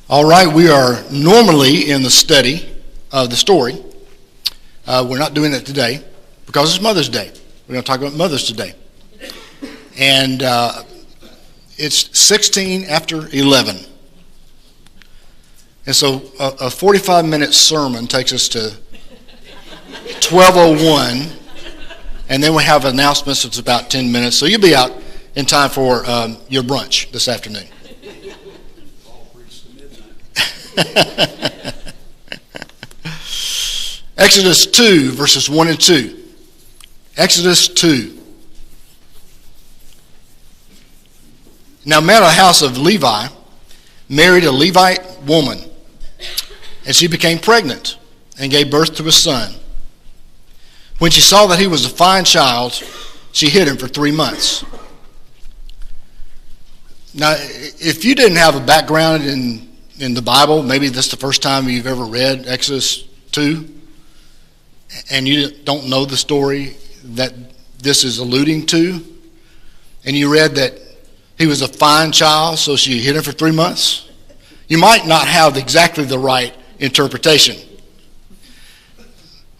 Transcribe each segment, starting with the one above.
All right, we are normally in the study of the story. We're not doing it today because it's Mother's Day. We're going to talk about mothers today. And it's 16 after 11. And so a 45-minute sermon takes us to 12:01, and then we have announcements. It's about 10 minutes. So you'll be out in time for your brunch this afternoon. Exodus 2, verses 1 and 2. Exodus 2. Now man of the house of Levi married a Levite woman, and she became pregnant and gave birth to a son. When she saw that he was a fine child, she hid him for 3 months. Now, if you didn't have a background in the Bible, maybe this is the first time you've ever read Exodus 2, and you don't know the story that this is alluding to, and you read that he was a fine child, so she hid him for 3 months, you might not have exactly the right interpretation.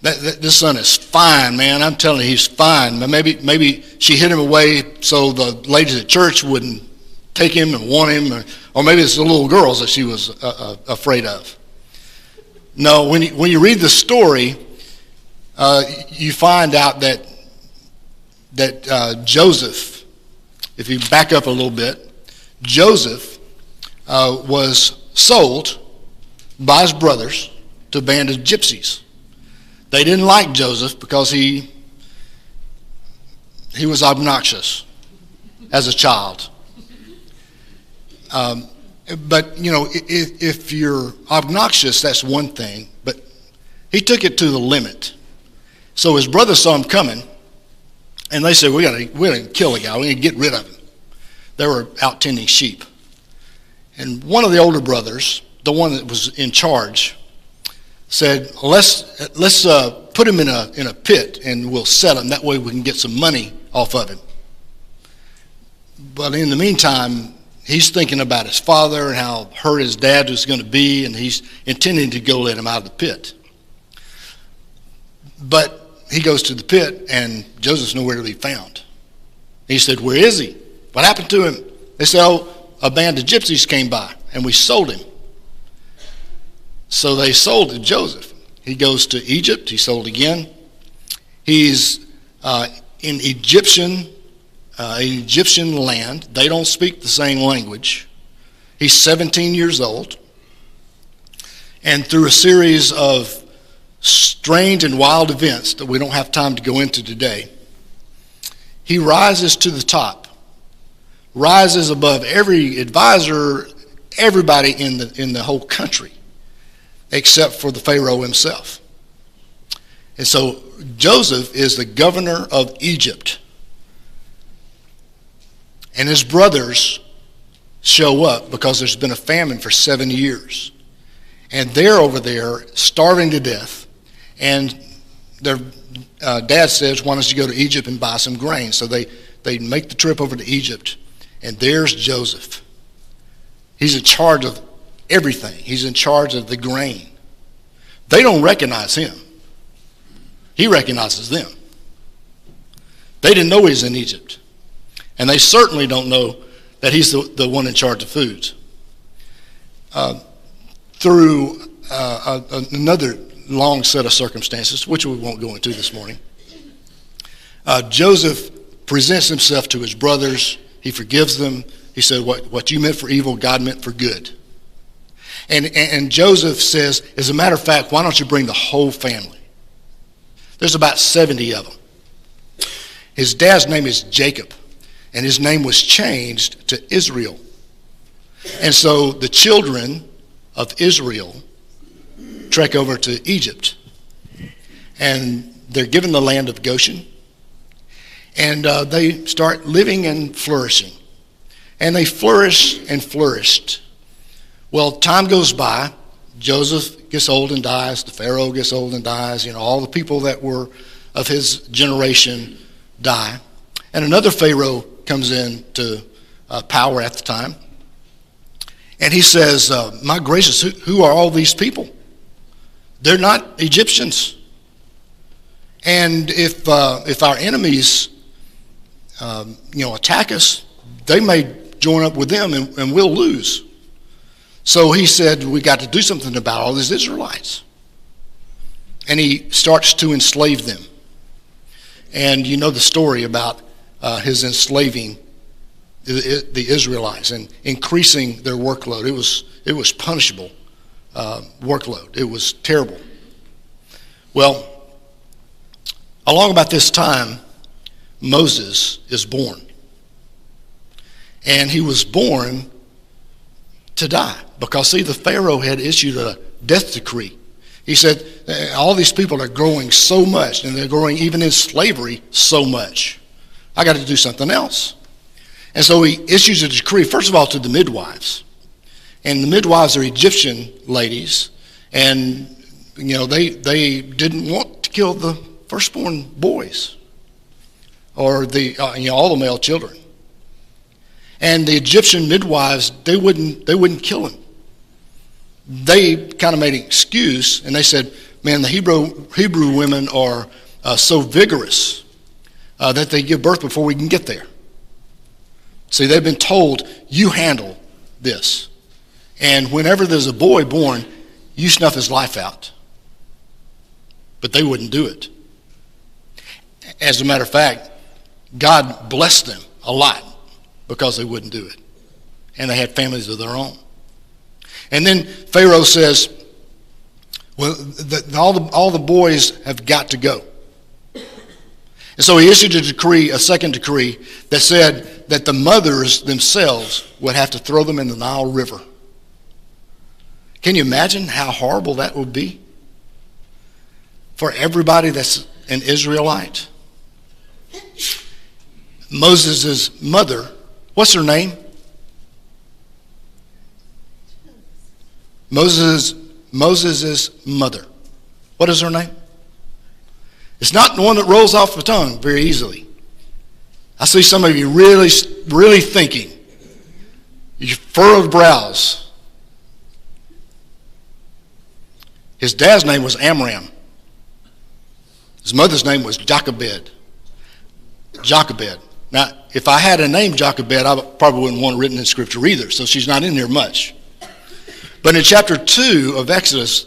This son is fine, man. I'm telling you, he's fine. But maybe she hid him away so the ladies at church wouldn't take him and want him, or maybe it's the little girls that she was afraid of. No, when you read the story, you find out that Joseph, if you back up a little bit, Joseph was sold by his brothers to a band of gypsies. They didn't like Joseph because he was obnoxious as a child. But, you know, if you're obnoxious, that's one thing. But he took it to the limit. So his brothers saw him coming, and they said, we're going to kill the guy. We're going to get rid of him. They were out tending sheep. And one of the older brothers, the one that was in charge, said, let's put him in a pit, and we'll sell him. That way we can get some money off of him. But in the meantime, he's thinking about his father and how hurt his dad was going to be, and he's intending to go let him out of the pit. But he goes to the pit, and Joseph's nowhere to be found. He said, where is he? What happened to him? They said, oh, a band of gypsies came by, and we sold him. So they sold Joseph. He goes to Egypt. He's sold again. He's in Egyptian land. They don't speak the same language. He's 17 years old. And through a series of strange and wild events that we don't have time to go into today, he rises to the top, rises above every advisor, everybody in the whole country, except for the Pharaoh himself. And so Joseph is the governor of Egypt. And his brothers show up because there's been a famine for 7 years. And they're over there starving to death. And their dad says, why don't you go to Egypt and buy some grain? So they make the trip over to Egypt. And there's Joseph. He's in charge of everything. He's in charge of the grain. They don't recognize him. He recognizes them. They didn't know he's in Egypt. And they certainly don't know that he's the one in charge of foods. Through another long set of circumstances, which we won't go into this morning, Joseph presents himself to his brothers. He forgives them. He said, what you meant for evil, God meant for good. And Joseph says, as a matter of fact, why don't you bring the whole family? There's about 70 of them. His dad's name is Jacob, and his name was changed to Israel. And so the children of Israel trek over to Egypt, and they're given the land of Goshen, and they start living and flourishing. And they flourish and flourished. Well, time goes by. Joseph gets old and dies. The Pharaoh gets old and dies. You know, all the people that were of his generation die. And another Pharaoh comes into power at the time. And he says, my gracious, who are all these people? They're not Egyptians. And if our enemies, attack us, they may join up with them and we'll lose. So he said, we got to do something about all these Israelites. And he starts to enslave them. And you know the story about his enslaving the Israelites and increasing their workload. It was punishable workload. It was terrible. Well, along about this time, Moses is born. And he was born to die because, see, the Pharaoh had issued a death decree. He said, all these people are growing so much, and they're growing even in slavery so much. I got to do something else. And so he issues a decree, first of all, to the midwives. And the midwives are Egyptian ladies, and they didn't want to kill the firstborn boys or all the male children. And the Egyptian midwives, they wouldn't kill him. They kind of made an excuse, and they said, man, the Hebrew women are so vigorous that they give birth before we can get there. See, they've been told, you handle this. And whenever there's a boy born, you snuff his life out. But they wouldn't do it. As a matter of fact, God blessed them a lot because they wouldn't do it. And they had families of their own. And then Pharaoh says, well, all the boys have got to go. And so he issued a second decree, that said that the mothers themselves would have to throw them in the Nile River. Can you imagine how horrible that would be for everybody that's an Israelite? Moses' mother, what's her name? Moses' mother. What is her name? It's not the one that rolls off the tongue very easily. I see some of you really, really thinking. Your furrowed brows. His dad's name was Amram. His mother's name was Jochebed. Jochebed. Now, if I had a name Jochebed, I probably wouldn't want it written in Scripture either, so she's not in there much. But in chapter 2 of Exodus,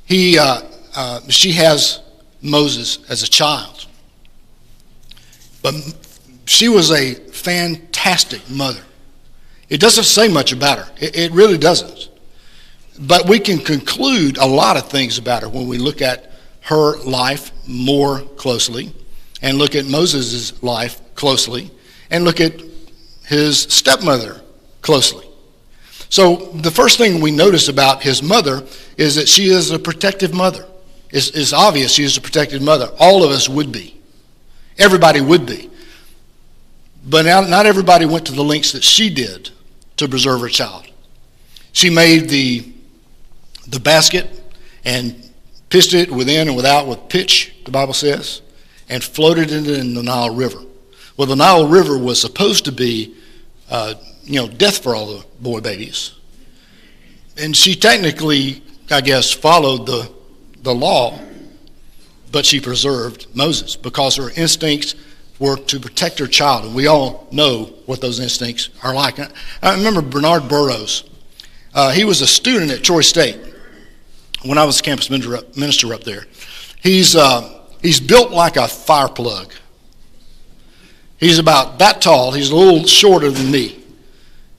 she has Moses as a child. But she was a fantastic mother. It doesn't say much about her. It really doesn't. But we can conclude a lot of things about her when we look at her life more closely and look at Moses' life closely and look at his stepmother closely. So the first thing we notice about his mother is that she is a protective mother. It's obvious she is a protective mother. All of us would be. Everybody would be. But not everybody went to the lengths that she did to preserve her child. She made the basket and pitched it within and without with pitch, the Bible says, and floated it in the Nile River. Well, the Nile River was supposed to be death for all the boy babies. And she technically, I guess, followed the law, but she preserved Moses because her instincts were to protect her child. And we all know what those instincts are like. I remember Bernard Burroughs. He was a student at Troy State when I was campus minister up there. He's built like a fire plug. He's about that tall. He's a little shorter than me.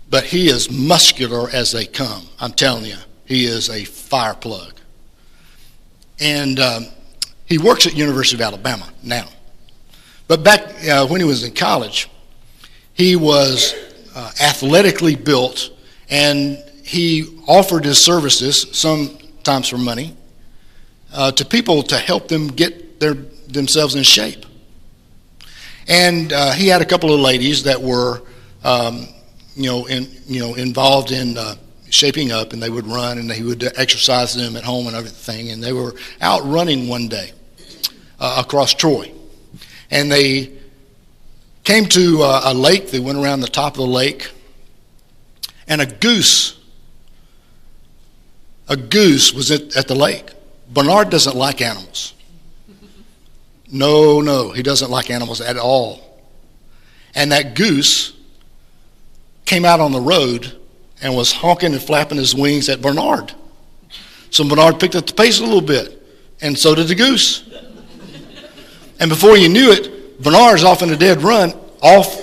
But he is muscular as they come. I'm telling you, he is a fire plug. And he works at University of Alabama now. But back when he was in college, he was athletically built, and he offered his services, sometimes for money, to people to help them get themselves in shape. And he had a couple of ladies that were involved in shaping up, and they would run, and he would exercise them at home and everything. And they were out running one day across Troy, and they came to a lake. They went around the top of the lake, And a goose was at the lake. Bernard doesn't like animals. No, he doesn't like animals at all. And that goose came out on the road and was honking and flapping his wings at Bernard. So Bernard picked up the pace a little bit, and so did the goose. And before you knew it, Bernard's off in a dead run, off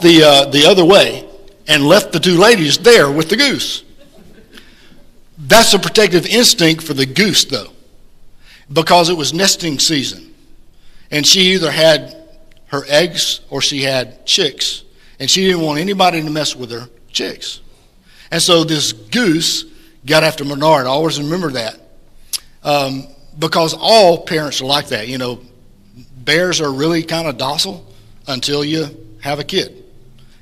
the other way, and left the two ladies there with the goose. That's a protective instinct for the goose, though, because it was nesting season. And she either had her eggs or she had chicks, and she didn't want anybody to mess with her chicks. And so this goose got after Bernard. Always remember that, because all parents are like that. You know, bears are really kind of docile until you have a kid.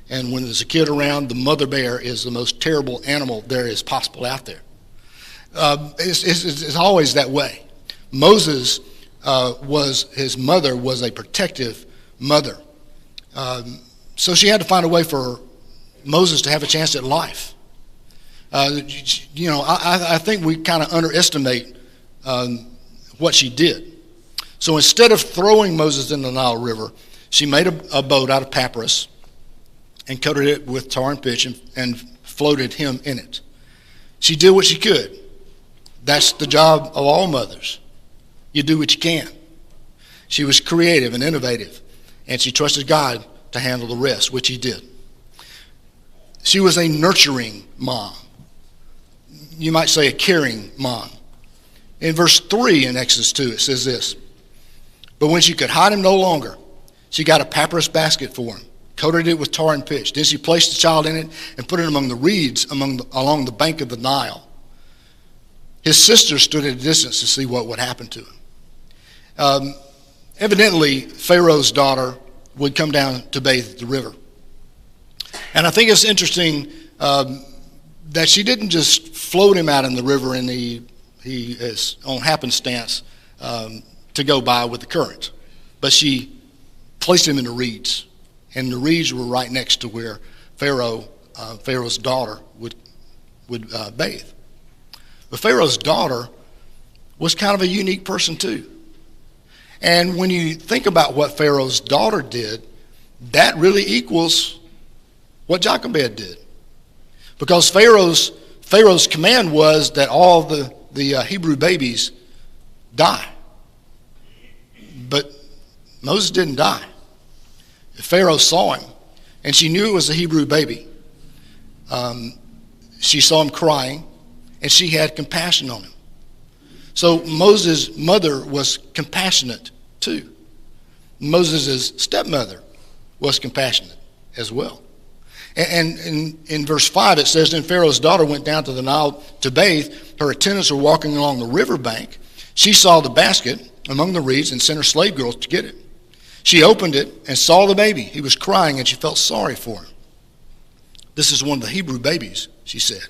And when there's a kid around, the mother bear is the most terrible animal there is possible out there. It's always that way. Moses his mother was a protective mother. So she had to find a way for Moses to have a chance at life. I think we kind of underestimate what she did. So instead of throwing Moses in the Nile River, she made a boat out of papyrus and coated it with tar and pitch and floated him in it. She did what she could. That's the job of all mothers. You do what you can. She was creative and innovative, and she trusted God to handle the rest, which he did. She was a nurturing mom. You might say a caring mom. In verse 3 in Exodus 2, it says this: "But when she could hide him no longer, she got a papyrus basket for him, coated it with tar and pitch. Then she placed the child in it and put it among the reeds along the bank of the Nile. His sister stood at a distance to see what would happen to him." Evidently, Pharaoh's daughter would come down to bathe at the river. And I think it's interesting that she didn't just float him out in the river and he is on happenstance to go by with the current. But she placed him in the reeds. And the reeds were right next to where Pharaoh's daughter would bathe. But Pharaoh's daughter was kind of a unique person too. And when you think about what Pharaoh's daughter did, that really equals what Jochebed did. Because Pharaoh's command was that all the Hebrew babies die. But Moses didn't die. Pharaoh saw him, and she knew it was a Hebrew baby. She saw him crying, and she had compassion on him. So Moses' mother was compassionate too. Moses' stepmother was compassionate as well. And in verse 5 it says, "Then Pharaoh's daughter went down to the Nile to bathe. Her attendants were walking along the river bank. She saw the basket among the reeds and sent her slave girls to get it. She opened it and saw the baby. He was crying, and she felt sorry for him. 'This is one of the Hebrew babies,' she said.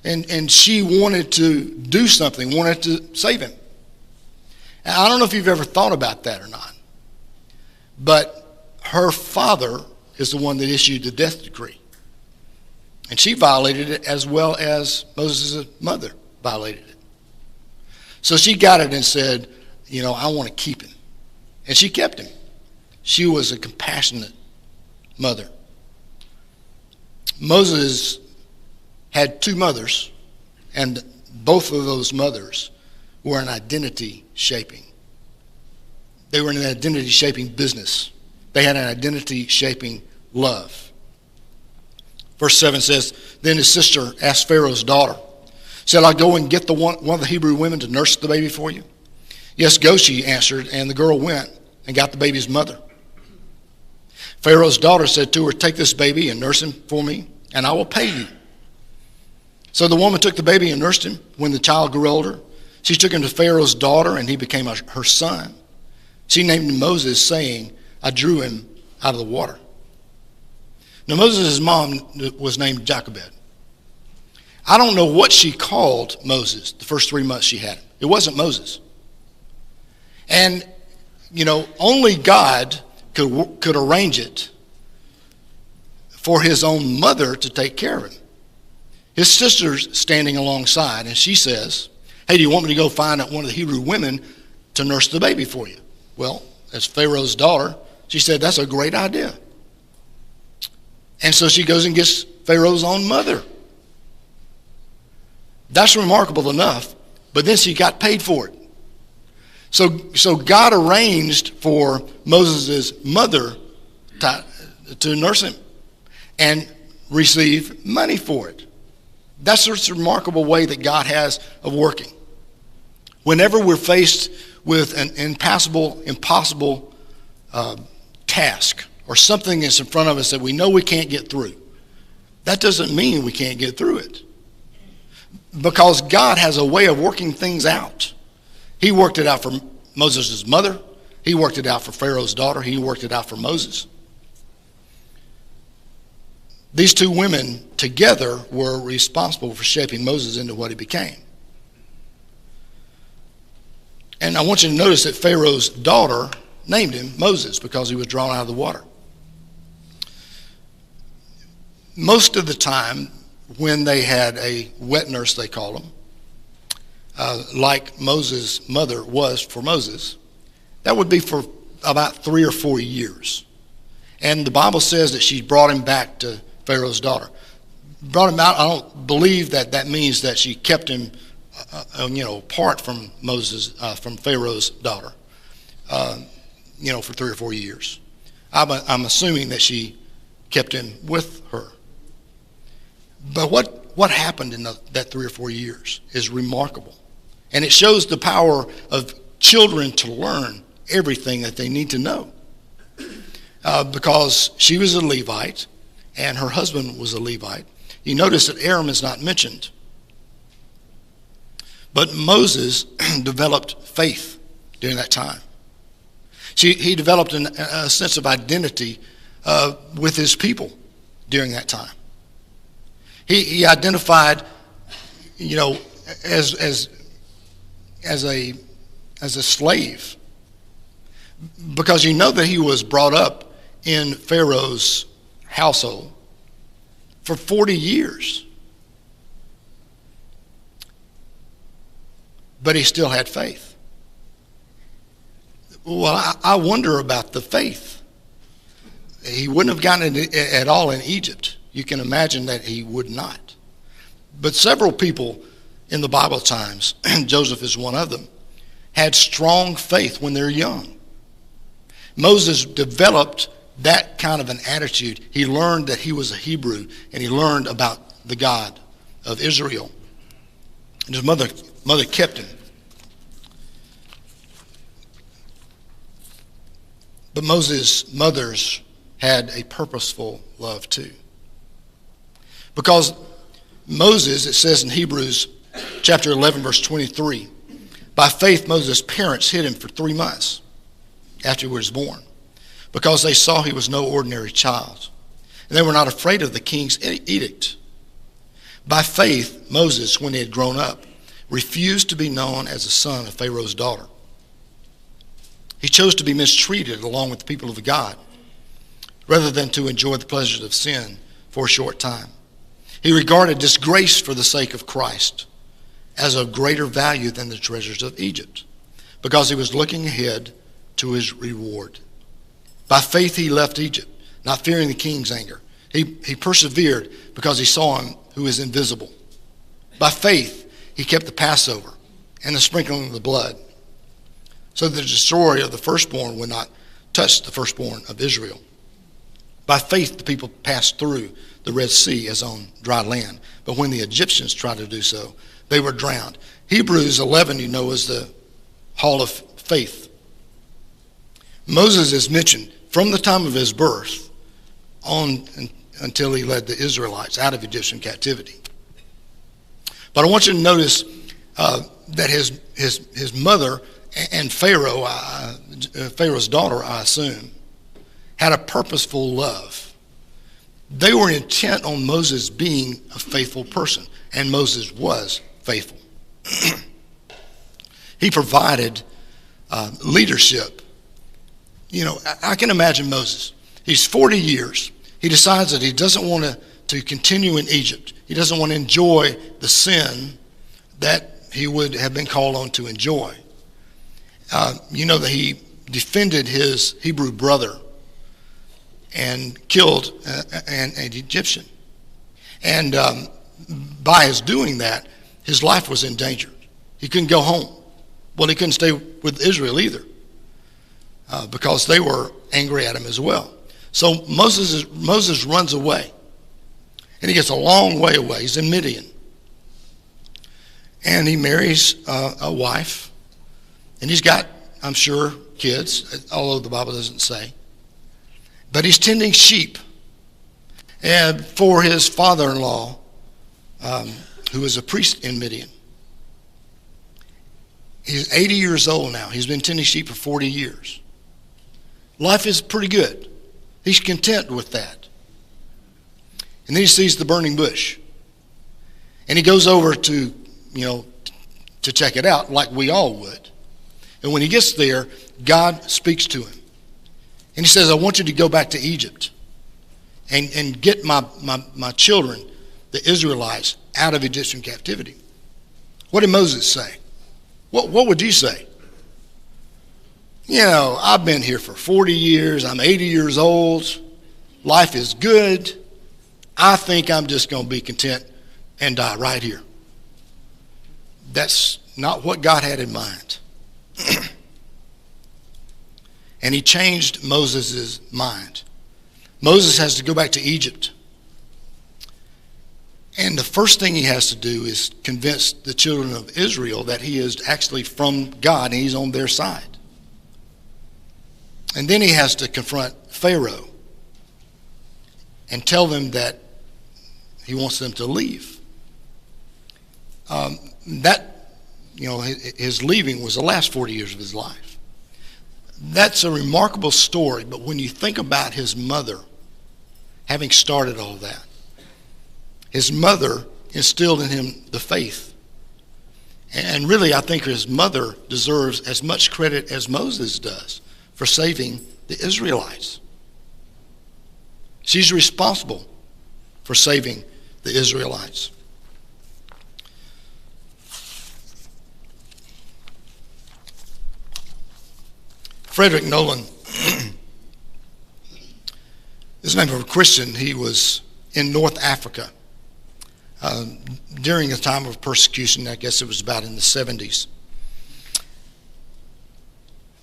And she wanted to do something, wanted to save him. And I don't know if you've ever thought about that or not, but her father is the one that issued the death decree. And she violated it as well as Moses' mother violated it. So she got it and said, I want to keep him. And she kept him. She was a compassionate mother. Moses had two mothers, and both of those mothers were an identity shaping. They were in an identity shaping business. They had an identity shaping love. Verse 7 says, "Then his sister asked Pharaoh's daughter, 'Shall I go and get one of the Hebrew women to nurse the baby for you?' 'Yes, go,' she answered, and the girl went and got the baby's mother. Pharaoh's daughter said to her, 'Take this baby and nurse him for me, and I will pay you.' So the woman took the baby and nursed him. When the child grew older, she took him to Pharaoh's daughter, and he became her son. She named him Moses, saying, 'I drew him out of the water.'" Now Moses' mom was named Jochebed. I don't know what she called Moses the first 3 months she had him. It wasn't Moses. And, only God could arrange it for his own mother to take care of him. His sister's standing alongside, and she says, hey, do you want me to go find one of the Hebrew women to nurse the baby for you? Well, as Pharaoh's daughter, she said, that's a great idea. And so she goes and gets Pharaoh's own mother. That's remarkable enough, but then she got paid for it. So God arranged for Moses' mother to nurse him and receive money for it. That's a remarkable way that God has of working. Whenever we're faced with an impossible task or something that's in front of us that we know we can't get through, that doesn't mean we can't get through it. Because God has a way of working things out. He worked it out for Moses' mother. He worked it out for Pharaoh's daughter. He worked it out for Moses. These two women together were responsible for shaping Moses into what he became. And I want you to notice that Pharaoh's daughter named him Moses because he was drawn out of the water. Most of the time, when they had a wet nurse, they called them, like Moses' mother was for Moses, that would be for about 3 or 4 years. And the Bible says that she brought him back to Pharaoh's daughter. Brought him out, I don't believe that means that she kept him apart from from Pharaoh's daughter, for 3 or 4 years. I'm assuming that she kept him with her. But what happened in that 3 or 4 years is remarkable. And it shows the power of children to learn everything that they need to know. Because she was a Levite and her husband was a Levite. You notice that Aaron is not mentioned. But Moses developed faith during that time. He developed a sense of identity with his people during that time. He identified, as a slave, because you know that he was brought up in Pharaoh's household for 40 years. But he still had faith. Well, I wonder about the faith. He wouldn't have gotten it at all in Egypt. You can imagine that he would not. But several people in the Bible times, and Joseph is one of them, had strong faith when they're young. Moses developed that kind of an attitude. He learned that he was a Hebrew, and he learned about the God of Israel. And his mother kept him. But Moses' mothers had a purposeful love too. Because Moses, it says in Hebrews chapter 11, verse 23, by faith Moses' parents hid him for 3 months after he was born, because they saw he was no ordinary child. And they were not afraid of the king's edict. By faith, Moses, when he had grown up, refused to be known as a son of Pharaoh's daughter. He chose to be mistreated along with the people of God, rather than to enjoy the pleasures of sin for a short time. He regarded disgrace for the sake of Christ as of greater value than the treasures of Egypt, because he was looking ahead to his reward. By faith he left Egypt, not fearing the king's anger. He persevered because he saw him who is invisible. By faith he kept the Passover and the sprinkling of the blood, so that the destroyer of the firstborn would not touch the firstborn of Israel. By faith the people passed through the Red Sea as on dry land. But when the Egyptians tried to do so, they were drowned. Hebrews 11, is the hall of faith. Moses is mentioned from the time of his birth on until he led the Israelites out of Egyptian captivity. But I want you to notice that his mother and Pharaoh's daughter, I assume, had a purposeful love. They were intent on Moses being a faithful person, and Moses was faithful. He provided leadership. I can imagine Moses. He's 40 years. he decides that he doesn't want to continue in Egypt. He doesn't want to enjoy the sin that he would have been called on to enjoy. You know that he defended his Hebrew brother and killed an Egyptian. And by his doing that, his life was in danger. He couldn't go home. Well, he couldn't stay with Israel either because they were angry at him as well. So Moses runs away, and he gets a long way away. He's in Midian. And he marries a wife, and he's got, I'm sure, kids, although the Bible doesn't say. But he's tending sheep and for his father-in-law, who is a priest in Midian. He's 80 years old now. He's been tending sheep for 40 years. Life is pretty good. He's content with that. And then he sees the burning bush. And he goes over to check it out like we all would. And when he gets there, God speaks to him. And he says, I want you to go back to Egypt and get my children, the Israelites, out of Egyptian captivity. What did Moses say? What would you say? I've been here for 40 years. I'm 80 years old. Life is good. I think I'm just going to be content and die right here. That's not what God had in mind. And he changed Moses' mind. Moses has to go back to Egypt. And the first thing he has to do is convince the children of Israel that he is actually from God and he's on their side. And then he has to confront Pharaoh and tell them that he wants them to leave. His leaving was the last 40 years of his life. That's a remarkable story, but when you think about his mother having started all that, his mother instilled in him the faith. And really, I think his mother deserves as much credit as Moses does for saving the Israelites. She's responsible for saving the Israelites. Frederick Nolan is the name of a Christian. He was in North Africa during a time of persecution. I guess it was about in the 70s.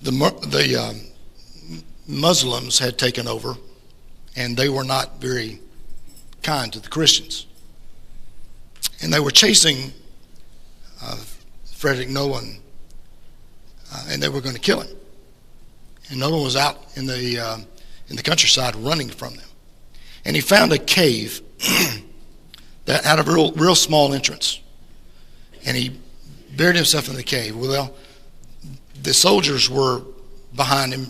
The Muslims had taken over, and they were not very kind to the Christians. And they were chasing Frederick Nolan, and they were going to kill him. And Nolan was out in the countryside running from them. And he found a cave that had a real small entrance. And he buried himself in the cave. Well, the soldiers were behind him,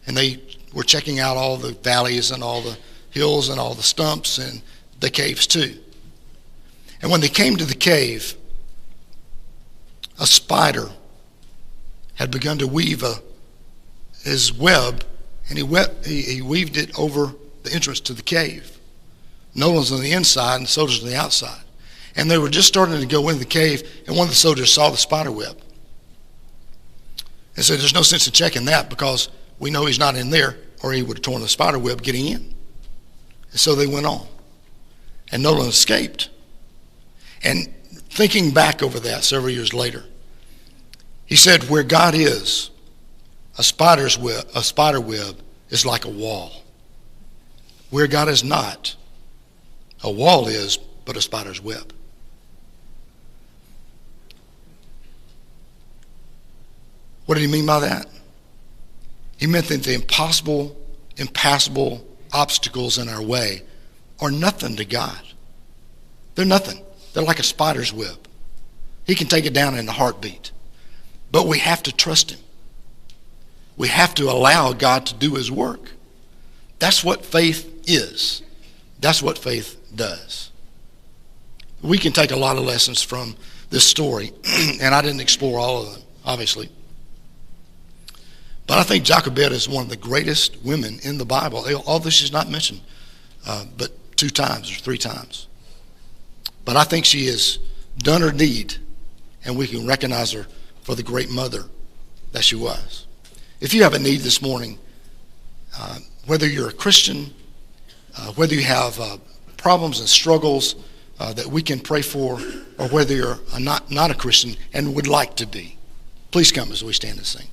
and they were checking out all the valleys and all the hills and all the stumps and the caves too. And when they came to the cave, a spider had begun to weave his web, and he weaved it over the entrance to the cave. Nolan's on the inside and the soldiers on the outside. And they were just starting to go into the cave, and one of the soldiers saw the spider web. And said, there's no sense in checking that because we know he's not in there, or he would have torn the spider web getting in. And so they went on. And Nolan escaped. And thinking back over that several years later, he said, where God is, a spider web is like a wall. Where God is not, a wall is but a spider's web. What did he mean by that? He meant that the impossible, impassable obstacles in our way are nothing to God. They're nothing. They're like a spider's web. He can take it down in a heartbeat. But we have to trust him. We have to allow God to do his work. That's what faith is. That's what faith does. We can take a lot of lessons from this story, and I didn't explore all of them, obviously. But I think Jochebed is one of the greatest women in the Bible. Although she's not mentioned but 2 times or 3 times. But I think she has done her deed, and we can recognize her for the great mother that she was. If you have a need this morning, whether you're a Christian, whether you have problems and struggles that we can pray for, or whether you're not a Christian and would like to be, please come as we stand and sing.